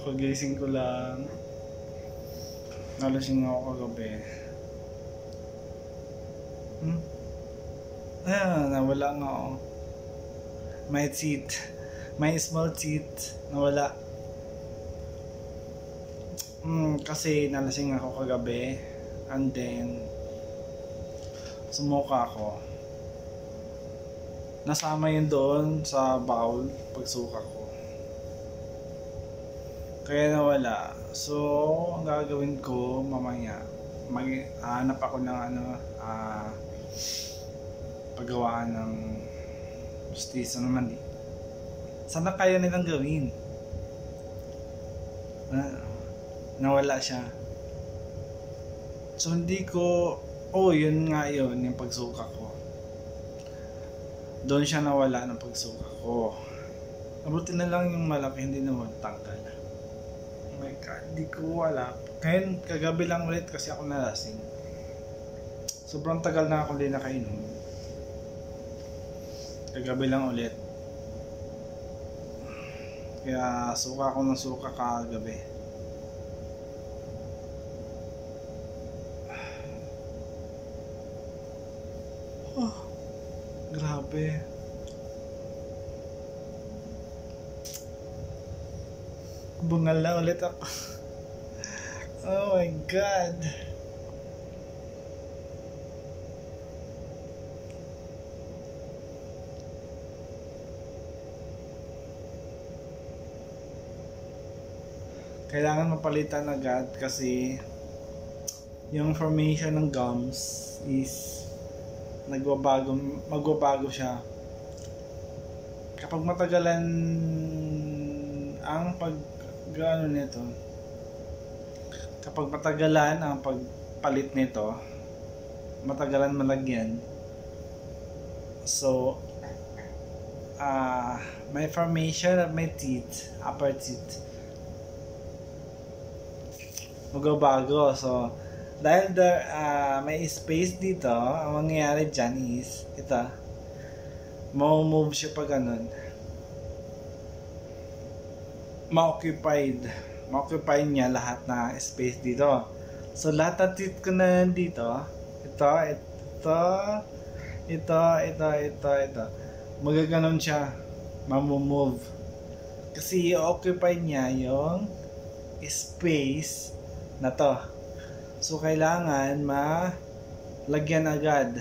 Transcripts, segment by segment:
Kagising ko lang. Nalasing ako kagabi. Nawala nga ako. My small teeth, nawala. Kasi nalasing ako kagabi. And then, sumuka ako. Nasama yun doon sa bowl pagsuka ko. Kaya nawala. So, ang gagawin ko mamaya, maghanap ako ng paggawaan ng justice naman. Sana kaya nilang gawin. Nawala siya. So, hindi ko, yun nga yun, yung pagsuka ko. Doon siya nawala ng pagsuka ko. Abutin na lang yung malaki, hindi naman tanggal. Oh my God, di ko wala. Ngayon, kagabi lang ulit kasi ako nalasing. Sobrang tagal na ako din nakainom. Kagabi lang ulit. Kaya suka ako ng suka kagabi. Grabe. Bungal na ulit ako. Oh my God. Kailangan mapalitan agad kasi yung formation ng gums is magbabago siya. Kapag matagalan ang kapag matagalan ang pagpalit nito, matagalan malagyan. So, my formation of my teeth, upper teeth, magbabago. So, dahil may space dito, ang mangyayari dyan is, ito, ma-move siya pa ganun. Ma-occupy niya lahat na space dito. So, lahat ng teeth ko na dito, ito, magaganon siya, ma-move. Kasi i-occupy niya yung space na to. So, kailangan malagyan agad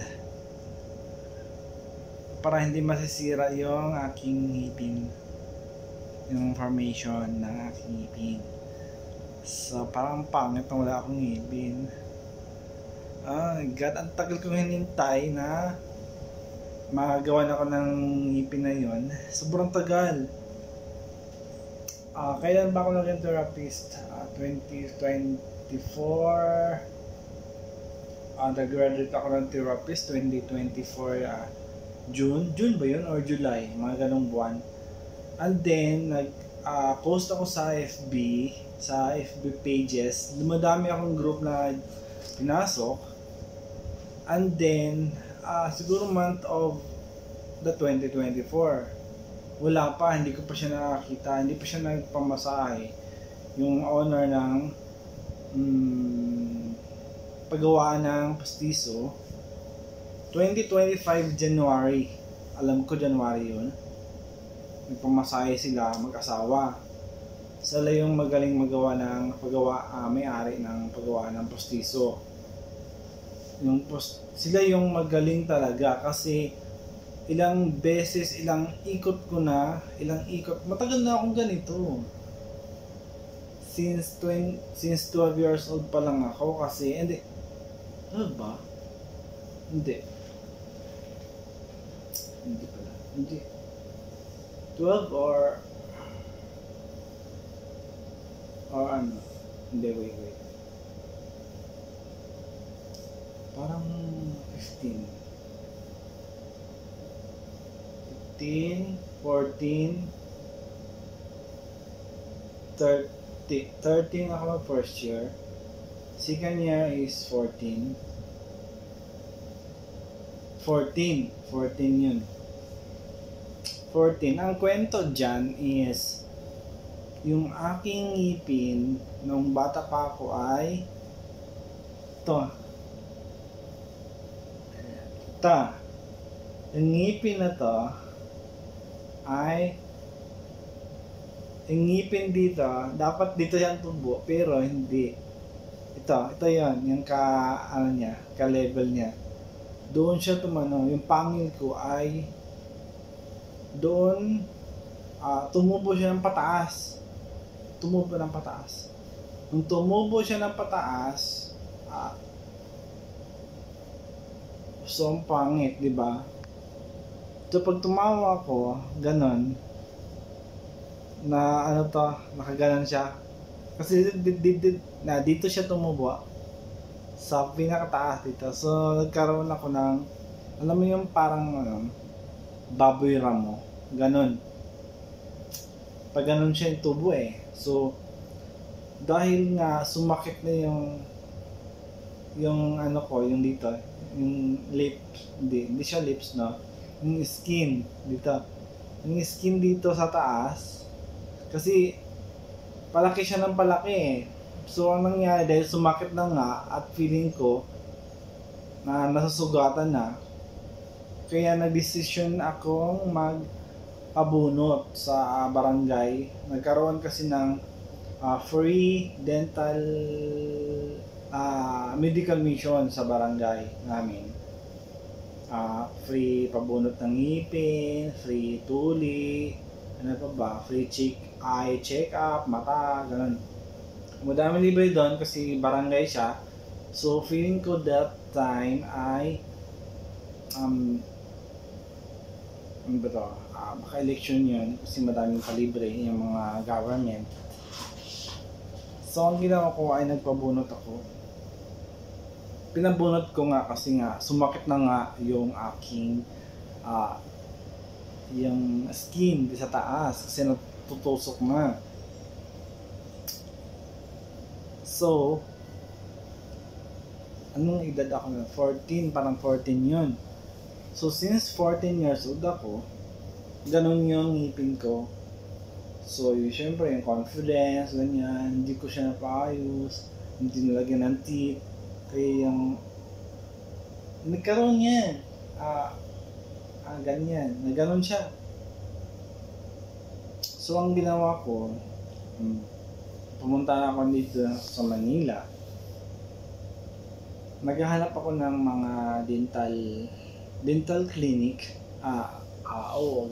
para hindi masisira yung aking ngipin, yung formation ng aking ngipin. So, parang pangit na wala akong ngipin. Oh my God, ang tagal kong hinintay na magagawa na ako ng ngipin na yun. Sobrang tagal. Kailan ba ako naging therapist? 2024. Nag-graduate ako ng therapist 2024 June ba yun? Or July, mga ganong buwan. And then post ako sa FB pages. Dumadami akong group na pinasok. And then siguro month of the 2024, wala pa, hindi ko pa siya nakakita, hindi pa siya nagpamasahe yung owner ng paggawa ng pastiso. 2025 January, alam ko January yun, nagpamasahe sila, mag-asawa. Sila yung magaling magawa ng may-ari ng paggawa ng pastiso. Sila yung magaling talaga kasi ilang ikot, matagal na akong ganito. Since 12 years old pa lang ako kasi, ano ba? Hindi pala. 12 or ano? Hindi, wait. Parang 15, 14, 13 ako first year. Second year is 14 yun. 14. Ang kwento dyan is yung aking ngipin nung bata pa ako ay ito. Ito. Yung ngipin na to ay yung ngipin dito, dapat dito yan tubo, pero hindi. Ito yon, yung ka-level niya. Doon siya tumano, yung pangil ko ay doon, tumubo siya ng pataas. Tumubo ng pataas. Nung tumubo siya ng pataas, so ang pangit, di ba? So pag tumawa ko, ganon, na nakaganon siya. Kasi dito siya tumubo sa pinakataas dito. So nagkaroon ako ng, alam mo yung parang baboy ramo, ganon. Pag ganon siya yung tubo eh. So dahil nga sumakit na yung ko, yung dito, yung lips, hindi siya lips, no, yung skin dito, yung skin dito sa taas, kasi palaki siya ng palaki eh. So ang nangyari, dahil sumakit na nga at feeling ko na nasusugatan na, kaya nag-decision akong magpabunot sa barangay. Nagkaroon kasi ng free dental medical mission sa barangay namin. Free pabunot ng ngipin, free tuli, ano pa ba, free eye check-up, mata, ganun. Madami libre doon kasi barangay siya. So feeling ko that time ay baka election yun kasi madaming palibre yung mga government. So ang ginawa ko ay nagpabunot ako. Pinabunot ko nga kasi nga sumakit na nga yung aking yung skin sa taas kasi natutusok na. So anong edad ako na? 14, parang 14 yun. So since 14 years old ako, ganun yung ngipin ko. So syempre yung confidence, ganyan, hindi ko siya napaayos, hindi nilagyan ng teeth. Kaya yung nagkaroon yan, ganyan, nagkaroon siya. So ang ginawa ko, pumunta na ako dito sa Manila. Naghahanap ako ng mga dental clinic.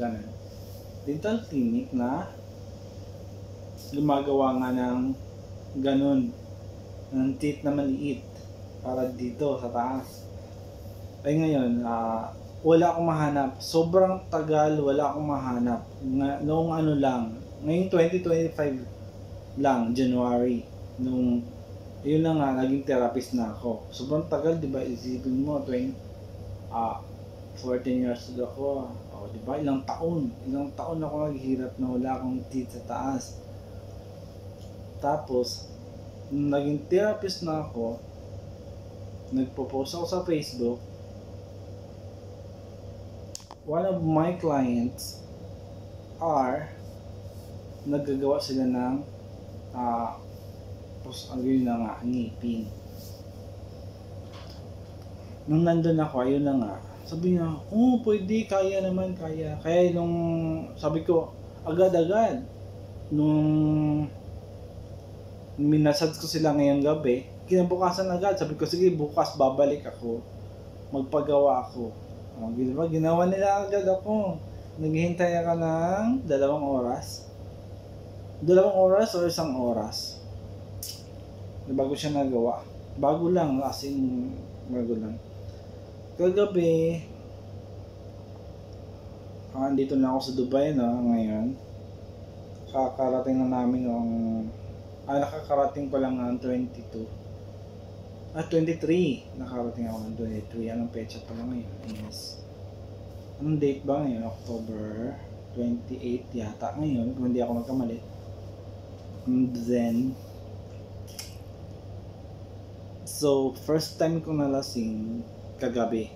Ganun. Dental clinic na gumagawa nga ng ganun, ng teeth na maliit para dito sa taas. Ay ngayon, wala akong mahanap. Sobrang tagal, wala akong mahanap. Noong ngayong 2025 lang, January, yun na nga, naging therapist na ako. Sobrang tagal, di ba? Isipin mo, 14 years old ako. Di ba? Ilang taon ako naghihirap na wala akong teeth sa taas. Tapos, naging therapist na ako, nagpo-post ako sa Facebook. One of my clients naggagawa sila ng ngipin. Nung nandun ako, ayun na nga, sabi niya, pwede, kaya naman, kaya. Kaya sabi ko, agad-agad, nung minasage ko sila ngayong gabi, kinabukasan agad, sabi ko, sige, bukas babalik ako, magpagawa ako. Ginawa nila agad ako. Naghihintay ka ng 2 oras. 2 oras o 1 oras. Bago siya nagawa. Bago lang. Kagabi, andito na ako sa Dubai ngayon. Kakarating na namin nakakarating ko lang ng 23. Nakarating ako ng 23. Anong petsa pa lang ngayon? Yes. Anong date ba ngayon? October 28 yata ngayon, kung hindi ako magkamali. And then, so first time ko nalasing kagabi.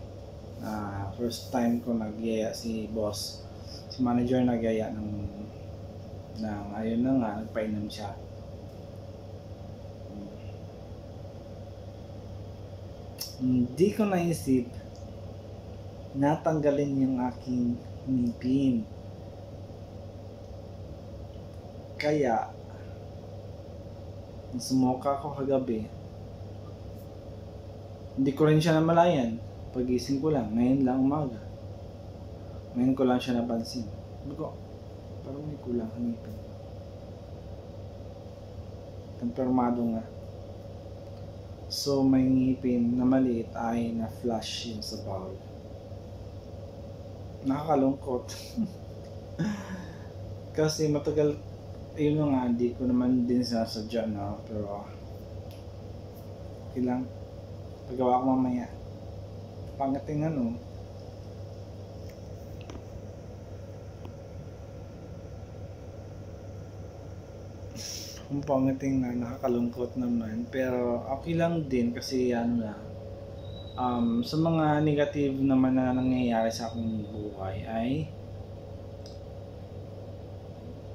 First time ko nagyaya si boss, si manager nagyaya ng Na ayun na nga, nagpainom siya. Hindi ko naisip na tanggalin yung aking ngipin. Kaya, sumuka ako kagabi. Hindi ko rin siya namalayan. Pagising ko lang, ngayon lang umaga. Ngayon ko lang siya napansin. Sabi ko, parang may kulang ang ngipin. Konfirmado nga. So, may ngipin na maliit ay na-flush yun sa bowl. Nakakalungkot. Kasi matagal, yun nga, hindi ko naman din sinasadya na, pero okay lang. Pagawa ko mamaya. Pangating ano. Kung pangating na, nakakalungkot naman. Pero okay lang din kasi ano lang. Sa mga negative naman na nangyayari sa aking buhay ay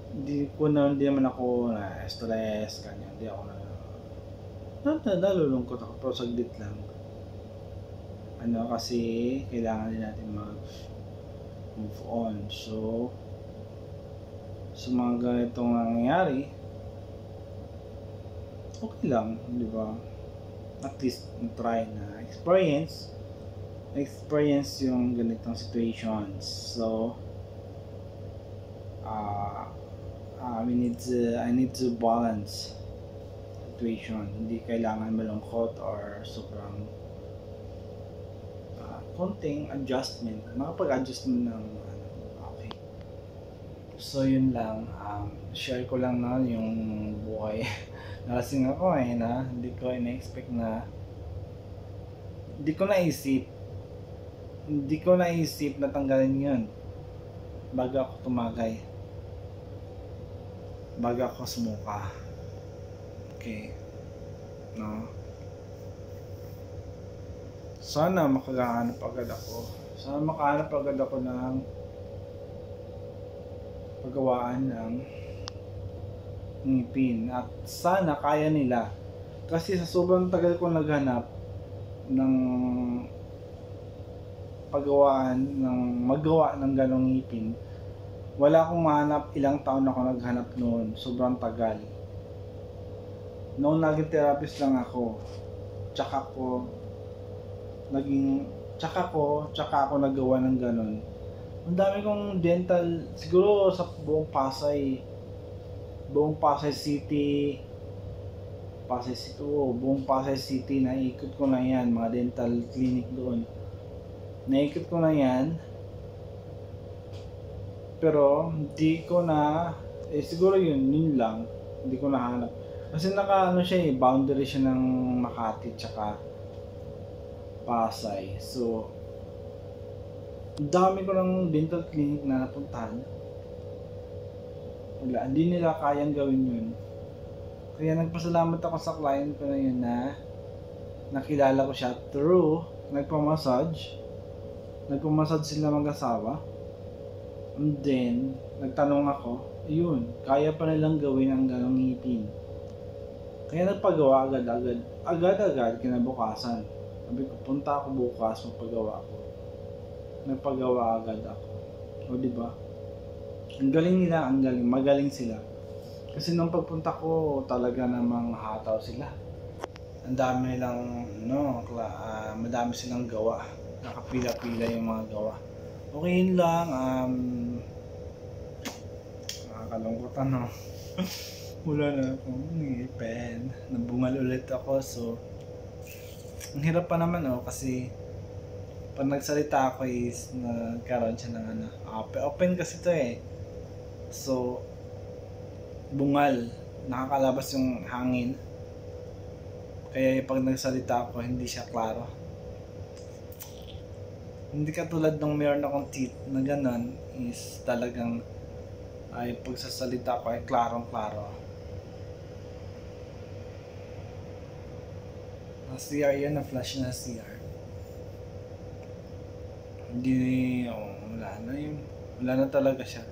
hindi naman ako na stress, kanya. Hindi ako nalulungkot ako, pero saglit lang. Kasi kailangan din natin move on. So, sa mga ganitong nangyayari, okay lang, di ba? At least try na experience yung ganitong situations. So, I need to balance situation. Hindi kailangan malungkot or sobrang konting adjustment. Makapag-adjustment ng okay. So yun lang, share ko lang na yung buhay. Nalasing ako na hindi ko ina-expect na hindi ko naisip na tanggalin yun bago ako tumagay, bago ako sumuka. Okay, no? Sana makahanap agad ako ng paggawaan ng ngipin, at sana kaya nila, kasi sa sobrang tagal ko naghanap ng magawa ng ganong ngipin, wala akong mahanap. Ilang taon ako naghanap noon, sobrang tagal. Noong naging therapist lang ako, tsaka ako nagawa ng ganon. Ang dami kong dental, siguro sa buong Pasay City, buong Pasay City, naikot ko na yan, mga dental clinic doon. Naikot ko na yan, pero hindi ko na, siguro yun lang, hindi ko nahanap. Kasi boundary siya ng Makati tsaka Pasay. So, dami ko ng dental clinic na napuntahan. Wala, hindi nila kayang gawin yun. Kaya nagpasalamat ako sa client ko na yun na nakilala ko siya through nagpamassage sila mag-asawa. And then, nagtanong ako, yun, kaya pa nilang gawin ang ganong ngipin. Kaya nagpagawa agad kinabukasan. Sabi ko, punta ako bukas, magpagawa ako. Nagpagawa agad ako. O diba? Ang galing nila, magaling sila. Kasi nung pagpunta ko, talaga namang hataw sila. Ang dami nilang, madami silang gawa. Nakapila-pila yung mga gawa. Okay yun lang, nakakalungkot wala na akong ngipin. Nabungal ulit ako, so ang hirap pa naman kasi pag nagsalita ako is nagkaroon siya ng open kasi to so bungal, nakakalabas yung hangin, kaya pag nagsalita ako hindi siya klaro. Hindi katulad nung meron akong teeth na ganon, is talagang pagsasalita ko ay klarong-klaro. Ang CR yan, na-flash na CR. Hindi, wala na talaga siya.